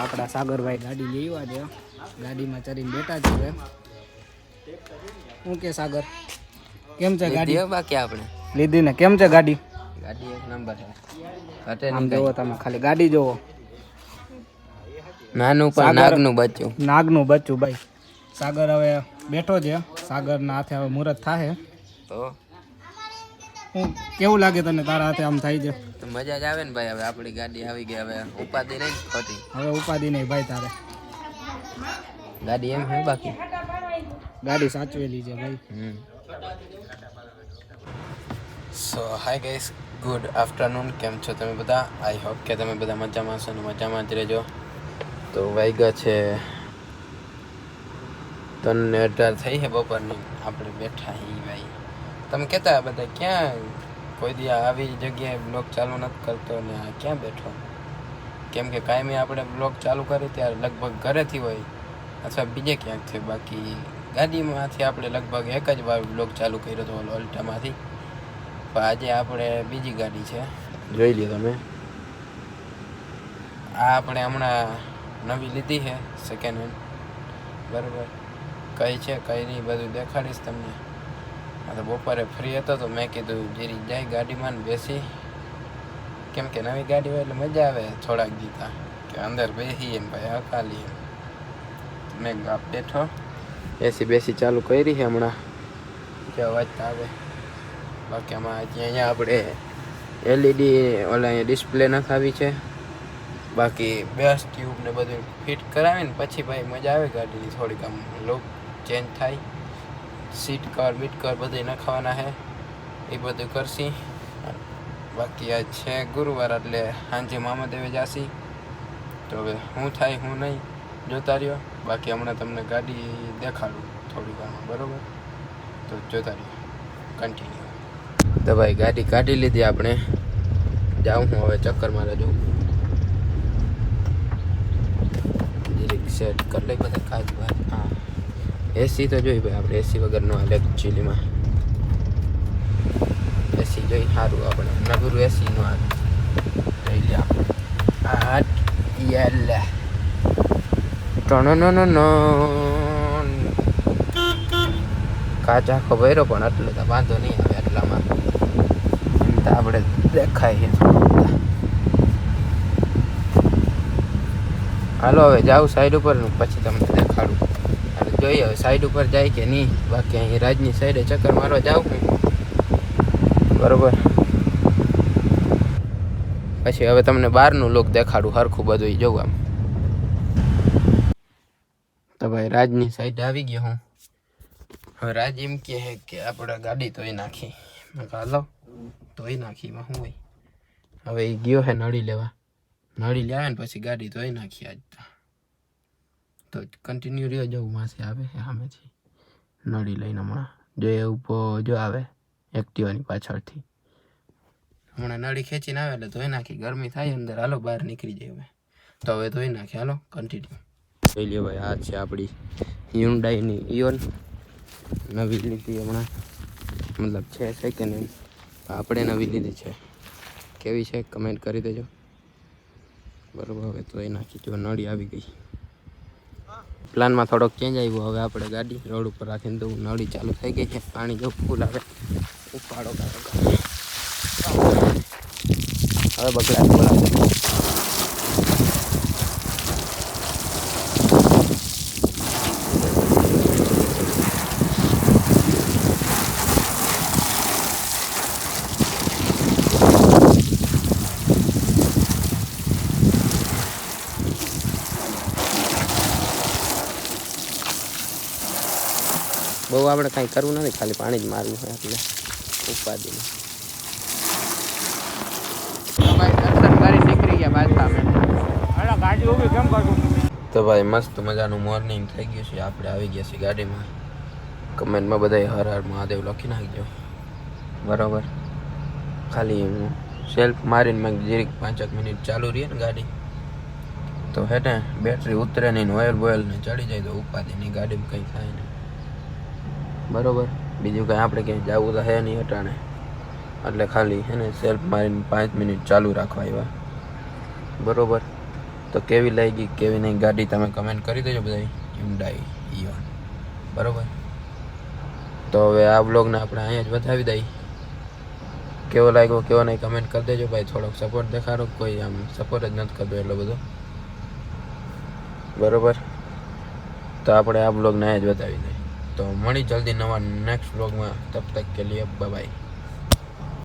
આપણા સાગરભાઈ ગાડી લેવા દે, ગાડીમાં ચરીને બેઠા છે હવે. શું કે સાગર, કેમ છે ગાડી? બાકી આપણે લીધી ને કેમ છે ગાડી? ગાડી એક નંબર છે. આમ જોવો તમે, ખાલી ગાડી જોવો. નાનું પણ નાગનું બચ્ચું, નાગનું બચ્ચું ભાઈ. સાગર હવે બેઠો છે, સાગરના હાથે હવે મુહૂર્ત થાય. તો હું કેવું લાગે તને તારા હાથે આમ થાય છે? તો મજા જ આવે ને ભાઈ. હવે આપણી ગાડી આવી ગઈ, હવે ઉપાધિ નહીં ખોટી. હવે ઉપાધિ નહીં ભાઈ તારે. ગાડી એમ હે બાકી ગાડી સાચવેલી છે ભાઈ. સો હાય ગાઈસ, ગુડ આફ્ટરનૂન. કેમ છો તમે બધા? આઈ હોપ કે તમે બધા મજામાં છો ને મજામાં જ રહેજો. તો વાગ્યા છે 3:18 થઈ છે બપોરની. આપણે બેઠા હી ભાઈ. તમે કહેતા બધા ક્યાં કોઈ દી આવી જગ્યાએ બ્લોગ ચાલુ નથી કરતો ને આ ક્યાં બેઠો? કેમ કે કાયમી આપણે બ્લોગ ચાલુ કરીએ ત્યારે લગભગ ઘરેથી હોય અથવા બીજે ક્યાંકથી. બાકી ગાડીમાંથી આપણે લગભગ એક જ વાર બ્લોગ ચાલુ કર્યો હતો ઓલ્ટામાંથી. પણ આજે આપણે બીજી ગાડી છે, જોઈ લ્યો તમે. આ આપણે હમણાં નવી લીધી છે, સેકન્ડ હેન્ડ. બરાબર, કઈ છે કઈ નહીં બધું દેખાડીશ તમને. તો બપોરે ફ્રી હતો તો મેં કીધું જીરી જાય ગાડીમાં ને બેસી. કેમ કે નવી ગાડી હોય એટલે મજા આવે થોડાક ગીતા કે અંદર બેસી એમ ભાઈ હકાલી એમ. મેં ગાપ બેઠો, એસી બેસી ચાલુ કરી છે હમણાં, જે અવાજ આવે. બાકી આમાં અહીંયા આપણે એલઈડી ઓલા અહીંયા ડિસ્પ્લે નથી આવી છે. બાકી બેસ ટ્યુબ ને બધું ફિટ કરાવીને પછી ભાઈ મજા આવે ગાડીની. થોડીક આમ લુક ચેન્જ થાય. સીટ કવર બીટ કવર બધું નખાવાના છે, એ બધું કરશી. બાકી આજ છે ગુરુવાર એટલે સાંજે મામાદેવે જાશી. તો હવે શું થાય શું નહીં જોતા રહ્યો. બાકી હમણાં તમને ગાડી દેખાડું થોડી વારમાં, બરાબર? તો જોતા રહ્યો, કન્ટિન્યુ. તો ભાઈ ગાડી કાઢી લીધી આપણે. જાઉં હું હવે ચક્કર મારે જાઉં. સેટ કરી લઈ બધા કાચ બાર. હા, એસી તો જોઈ ભાઈ આપણે, એસી વગર નો હાલે એકચ્યુઅલીમાં. એસી જોઈ સારું, આપણે નગરું એસી નો હાલે. જોઈ લે આપણે યાલે ટણનો કાચ આખો ભર્યો પણ એટલો તો વાંધો નહીં આવે એટલામાં. એમ તો આપણે દેખાય છે. હાલો હવે જાઉં સાઈડ ઉપર ને પછી તમને દેખાડું. અને જોઈએ હવે સાઈડ ઉપર જાય કે નહીં. બાકી અહીં રાજની સાઈડે ચક્કર મારવા જાઉં હું, બરોબર? પછી હવે તમને બહારનું લુક દેખાડું હરખું બધું જોવું આમ. તો ભાઈ રાજની સાઈડ આવી ગયો હું. હવે રાજ એમ કહે કે આપણે ગાડી ધોઈ નાખી. મેં કહ્યું હાલો ધોઈ નાખી, એમાં શું હોય. હવે એ ગયો હે નળી લેવા. નળી લે આવે ને પછી ગાડી ધોઈ નાખી આજ તો કન્ટિન્યુ રહ્યો. જવું માસે આવે સામેથી નળી લઈને હમણાં જો એ ઉભો જો આવે એક્ટિવાની પાછળથી. હમણાં નળી ખેંચીને આવે એટલે ધોઈ નાખી. ગરમી થાય અંદર, હાલો બહાર નીકળી જાય હવે. તો હવે ધોઈ નાખી, હાલો કન્ટિન્યુ. જોઈ લ્યો ભાઈ, આ છે આપણી હ્યુન્ડાઈની ઇઓન. નવી લીધી હમણાં, મતલબ છે સેકન્ડ હેન્ડ. આપણે નવી લીધી છે. કેવી છે કમેન્ટ કરી દેજો, બરોબર? હવે તો એ નાખી જો નળી આવી ગઈ. પ્લાનમાં થોડોક ચેન્જ આવ્યો. હવે આપણે ગાડી રોડ ઉપર રાખીને તો નળી ચાલુ થઈ ગઈ છે. પાણી જો ફૂલ આવે, ઉપાડો કાઢો. હવે બગડા બોલાવે. બહુ આપણે કાંઈ કરવું નથી, ખાલી પાણી જ મારવું હોય એટલે ઉપાધિ. તો ભાઈ મસ્ત મજાનું મોર્નિંગ થઈ ગયું છે. આપણે આવી ગયા છીએ ગાડીમાં. કમેન્ટમાં બધા હર હર મહાદેવ લખી નાખજો, બરાબર? ખાલી હું સેલ્ફ મારીને મેં જીરીક 5 મિનિટ ચાલુ રહીએ ને ગાડી તો હે ને બેટરી ઉતરે નહીં, ઓઇલ બોઇલ ને ચડી જાય તો ઉપાધિ નહીં, ગાડીમાં કંઈ થાય નહીં, બરોબર? બીજું કંઈ આપણે ક્યાંય જવું તો હે નહીં અટાણે, એટલે ખાલી હે ને સેલ્ફ મારીને 5 મિનિટ ચાલુ રાખવા આવ્યા, બરોબર? તો કેવી લાગી કેવી નહીં ગાડી તમે કમેન્ટ કરી દેજો બધા Hyundai Ion બરાબર. તો હવે આ બ્લોગને આપણે અહીંયા જ બતાવી દઈએ. કેવો લાગ્યો કેવો નહીં કમેન્ટ કરી દેજો ભાઈ. થોડોક સપોર્ટ દેખાડો. કોઈ આમ સપોર્ટ જ નથી કરતો એટલો બધો બરાબર. તો આપણે આ બ્લોગને અહીંયા જ બતાવી દઈએ. તો મળી જલ્દી નવા નેક્સ્ટ બ્લોગમાં. તબ તક કે લીએ બાય બાય.